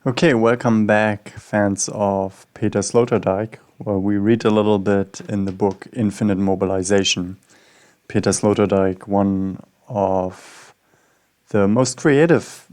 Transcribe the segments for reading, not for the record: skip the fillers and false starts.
Okay, welcome back, fans of Peter Sloterdijk, where we read a little bit in the book Infinite Mobilization. Peter Sloterdijk, one of the most creative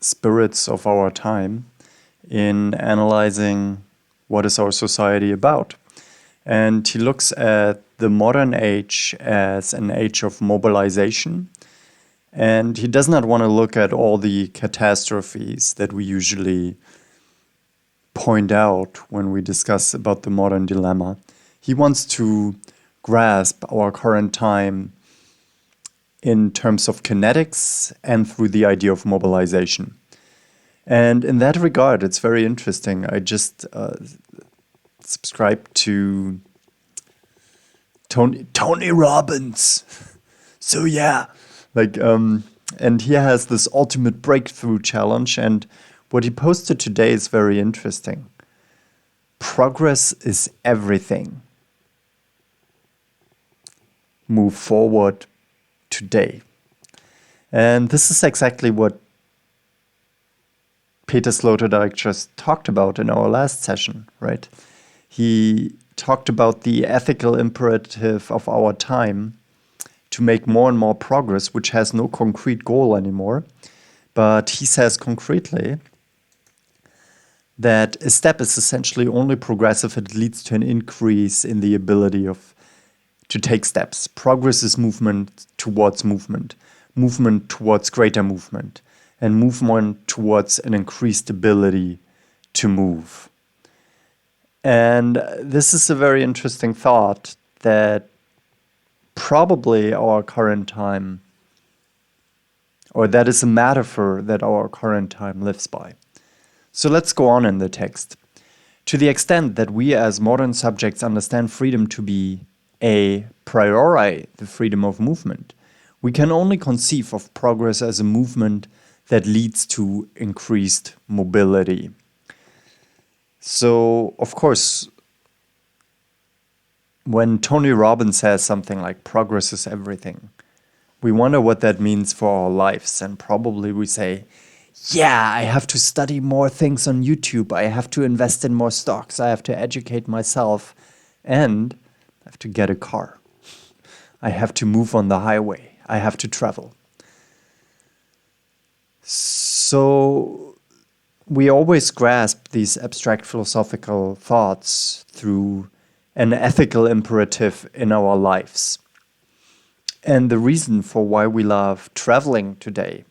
spirits of our time in analyzing what is our society about. And he looks at the modern age as an age of mobilization. And he does not want to look at all the catastrophes that we usually point out when we discuss about the modern dilemma. He wants to grasp our current time in terms of kinetics and through the idea of mobilization. And in that regard, it's very interesting. I just subscribed to Tony Robbins. So yeah. And he has this ultimate breakthrough challenge, and what he posted today is very interesting. Progress is everything. Move forward today. And this is exactly what Peter Sloterdijk just talked about in our last session, right? He talked about the ethical imperative of our time to make more and more progress, which has no concrete goal anymore. But he says concretely that a step is essentially only progressive if it leads to an increase in the ability to take steps. Progress is movement towards movement towards greater movement, and movement towards an increased ability to move. And this is a very interesting thought that probably our current time, or that is a metaphor that our current time lives by. So let's go on in the text. To the extent that we as modern subjects understand freedom to be a priori, the freedom of movement, we can only conceive of progress as a movement that leads to increased mobility. So, of course, when Tony Robbins says something like progress is everything, we wonder what that means for our lives. And probably we say, yeah, I have to study more things on YouTube. I have to invest in more stocks. I have to educate myself. And I have to get a car. I have to move on the highway. I have to travel. So we always grasp these abstract philosophical thoughts through an ethical imperative in our lives. And the reason for why we love traveling today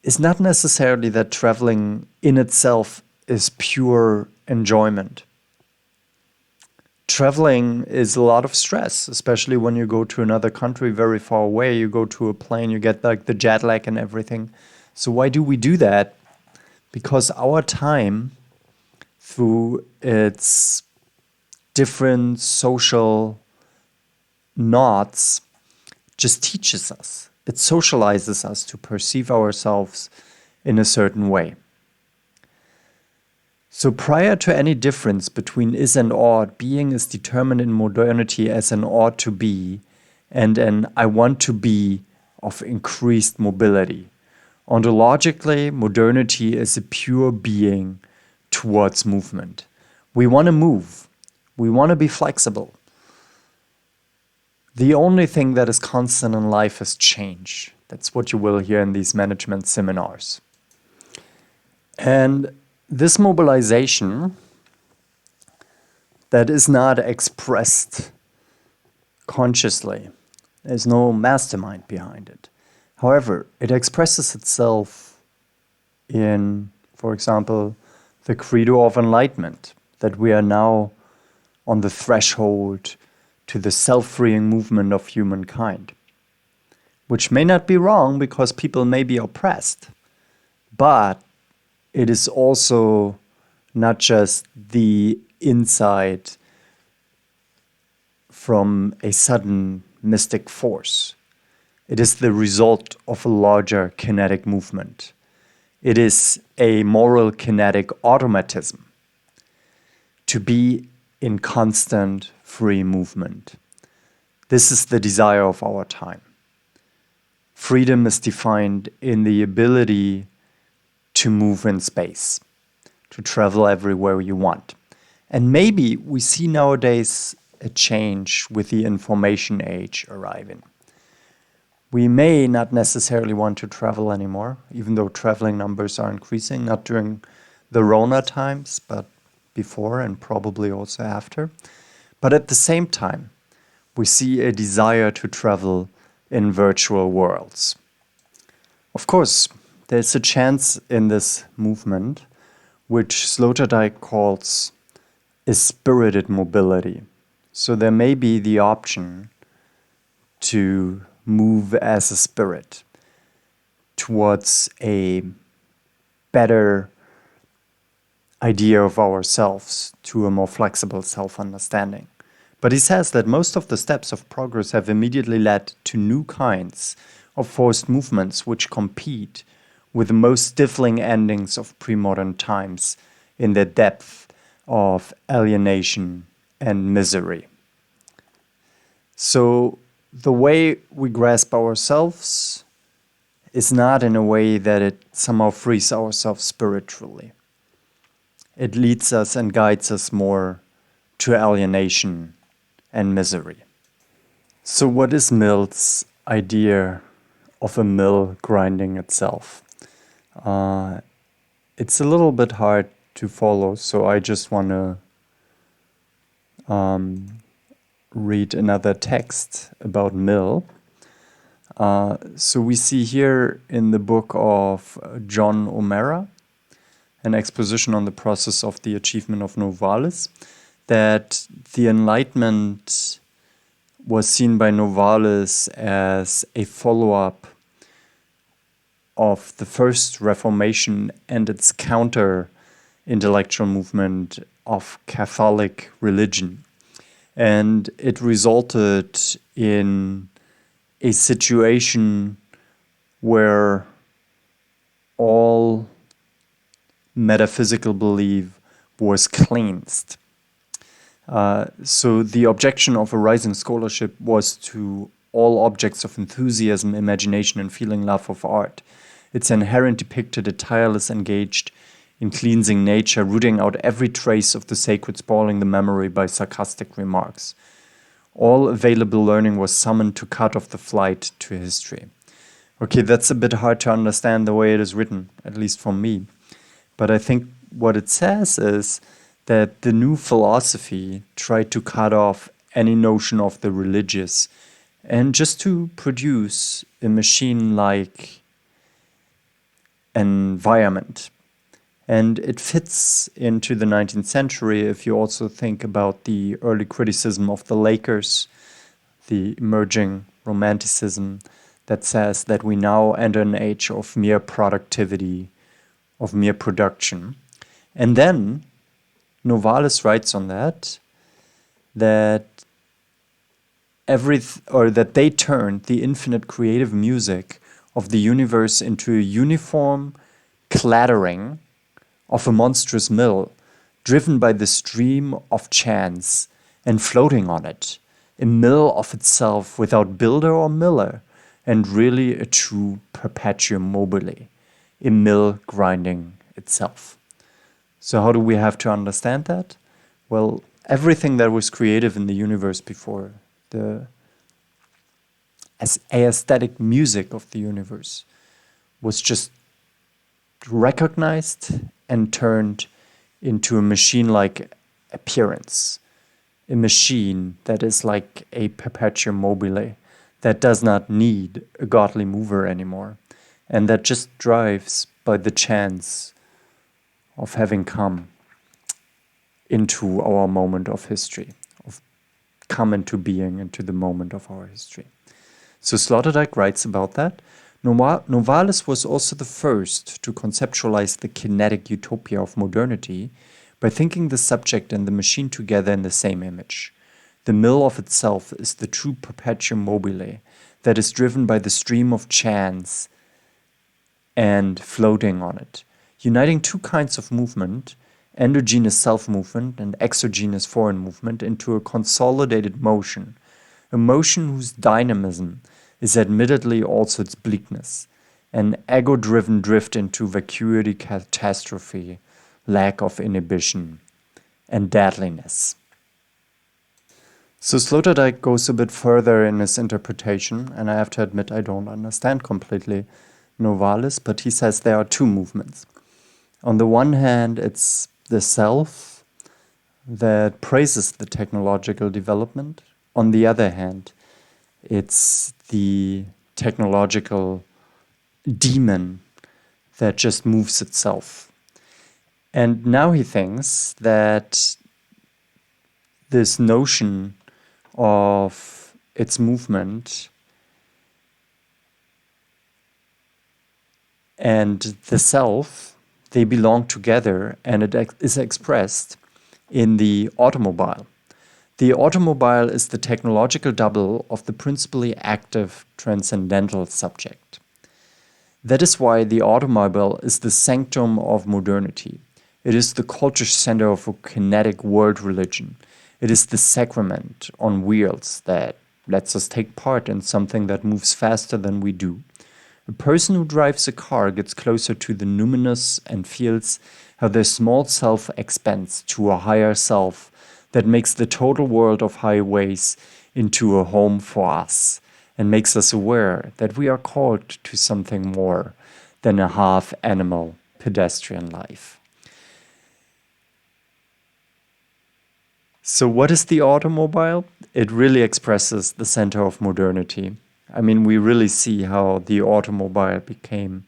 is not necessarily that traveling in itself is pure enjoyment. Traveling is a lot of stress, especially when you go to another country very far away. You go to a plane, you get like the jet lag and everything. So why do we do that? Because our time, through its different social knots, just teaches us. It socializes us to perceive ourselves in a certain way. So prior to any difference between is and ought, being is determined in modernity as an ought to be and an I want to be of increased mobility. Ontologically, modernity is a pure being towards movement. We want to move. We want to be flexible. The only thing that is constant in life is change. That's what you will hear in these management seminars. And this mobilization that is not expressed consciously, there's no mastermind behind it. However, it expresses itself in, for example, the credo of enlightenment, that we are now on the threshold to the self-freeing movement of humankind, which may not be wrong because people may be oppressed, but it is also not just the insight from a sudden mystic force. It is the result of a larger kinetic movement. It is a moral-kinetic automatism to be in constant free movement. This is the desire of our time. Freedom is defined in the ability to move in space, to travel everywhere you want. And maybe we see nowadays a change with the information age arriving. We may not necessarily want to travel anymore, even though traveling numbers are increasing, not during the Rona times, but before and probably also after. But at the same time, we see a desire to travel in virtual worlds. Of course, there's a chance in this movement, which Slaughterdyke calls a spirited mobility. So there may be the option to move as a spirit towards a better idea of ourselves, to a more flexible self-understanding. But he says that most of the steps of progress have immediately led to new kinds of forced movements which compete with the most stifling endings of pre-modern times in their depth of alienation and misery. So the way we grasp ourselves is not in a way that it somehow frees ourselves spiritually. It leads us and guides us more to alienation and misery. So what is Mill's idea of a mill grinding itself? It's a little bit hard to follow, so I just want to read another text about Mill. So we see here in the book of John Omeara, an exposition on the process of the achievement of Novalis, that the Enlightenment was seen by Novalis as a follow-up of the first Reformation and its counter-intellectual movement of Catholic religion. And it resulted in a situation where all metaphysical belief was cleansed. So the objection of a rising scholarship was to all objects of enthusiasm, imagination, and feeling love of art. Its inherent depicted a tireless engaged in cleansing nature, rooting out every trace of the sacred, spoiling the memory by sarcastic remarks. All available learning was summoned to cut off the flight to history. Okay, that's a bit hard to understand the way it is written, at least for me. But I think what it says is that the new philosophy tried to cut off any notion of the religious and just to produce a machine-like environment. And it fits into the 19th century if you also think about the early criticism of the Lakers, the emerging romanticism that says that we now enter an age of mere productivity, of mere production. And then Novalis writes on that that they turned the infinite creative music of the universe into a uniform clattering of a monstrous mill, driven by the stream of chance and floating on it, a mill of itself without builder or miller, and really a true perpetuum mobile, a mill grinding itself. So how do we have to understand that? Well, everything that was creative in the universe before, the aesthetic music of the universe, was just recognized and turned into a machine-like appearance. A machine that is like a perpetuum mobile, that does not need a godly mover anymore, and that just drives by the chance of having come into our moment of history, of come into being into the moment of our history. So Slaughterdyke writes about that. Novalis was also the first to conceptualize the kinetic utopia of modernity by thinking the subject and the machine together in the same image. The mill of itself is the true perpetuum mobile that is driven by the stream of chance and floating on it, uniting two kinds of movement, endogenous self-movement and exogenous foreign movement, into a consolidated motion, a motion whose dynamism is admittedly also its bleakness, an ego-driven drift into vacuity, catastrophe, lack of inhibition, and deadliness. So Slaughterdyke goes a bit further in his interpretation, and I have to admit I don't understand completely Novalis, but he says there are two movements. On the one hand, it's the self that praises the technological development. On the other hand, it's the technological demon that just moves itself. And now he thinks that this notion of its movement and the self, they belong together, and it is expressed in the automobile. The automobile is the technological double of the principally active transcendental subject. That is why the automobile is the sanctum of modernity. It is the culture center of a kinetic world religion. It is the sacrament on wheels that lets us take part in something that moves faster than we do. A person who drives a car gets closer to the numinous and feels how their small self expands to a higher self that makes the total world of highways into a home for us and makes us aware that we are called to something more than a half-animal pedestrian life. So what is the automobile? It really expresses the center of modernity. I mean, we really see how the automobile became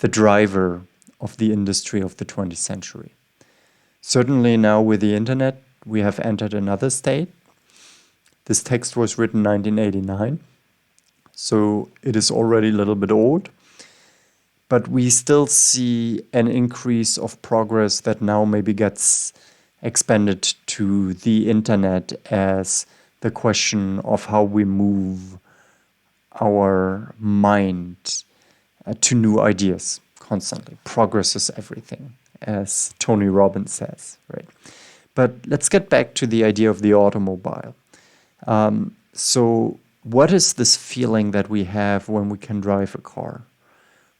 the driver of the industry of the 20th century. Certainly now with the internet, we have entered another state. This text was written 1989, so it is already a little bit old. But we still see an increase of progress that now maybe gets expanded to the internet as the question of how we move our mind to new ideas constantly. Progress is everything, as Tony Robbins says, right? But let's get back to the idea of the automobile. So what is this feeling that we have when we can drive a car?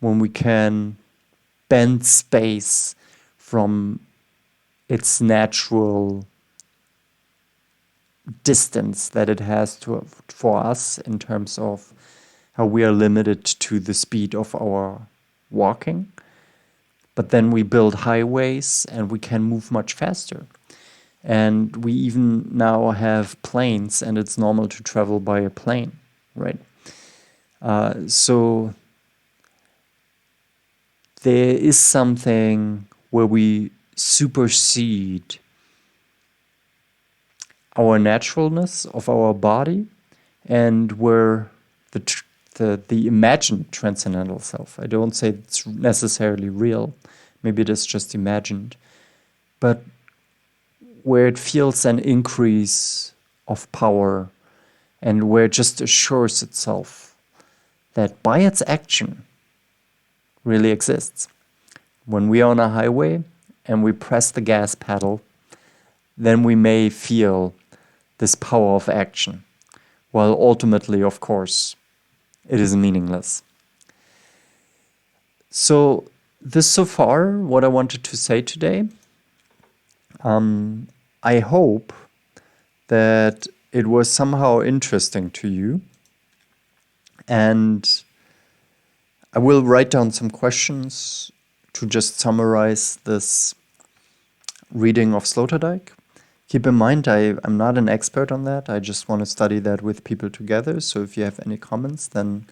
When we can bend space from its natural distance that it has for us in terms of how we are limited to the speed of our walking. But then we build highways and we can move much faster. And we even now have planes, and it's normal to travel by a plane, right? So there is something where we supersede our naturalness of our body, and where the imagined transcendental self, I don't say it's necessarily real, maybe it is just imagined, but where it feels an increase of power and where it just assures itself that by its action really exists. When we are on a highway and we press the gas pedal, then we may feel this power of action, while ultimately, of course, it is meaningless. So this so far what I wanted to say today. I hope that it was somehow interesting to you, and I will write down some questions to just summarize this reading of Slaughterdyke. Keep in mind, I'm not an expert on that. I just want to study that with people together. So if you have any comments, then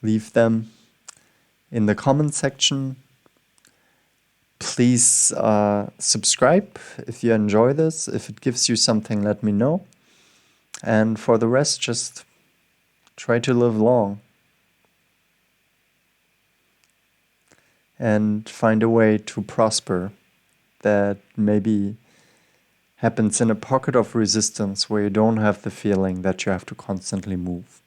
leave them in the comment section. Please subscribe if you enjoy this. If it gives you something, let me know. And for the rest, just try to live long and find a way to prosper that maybe happens in a pocket of resistance where you don't have the feeling that you have to constantly move.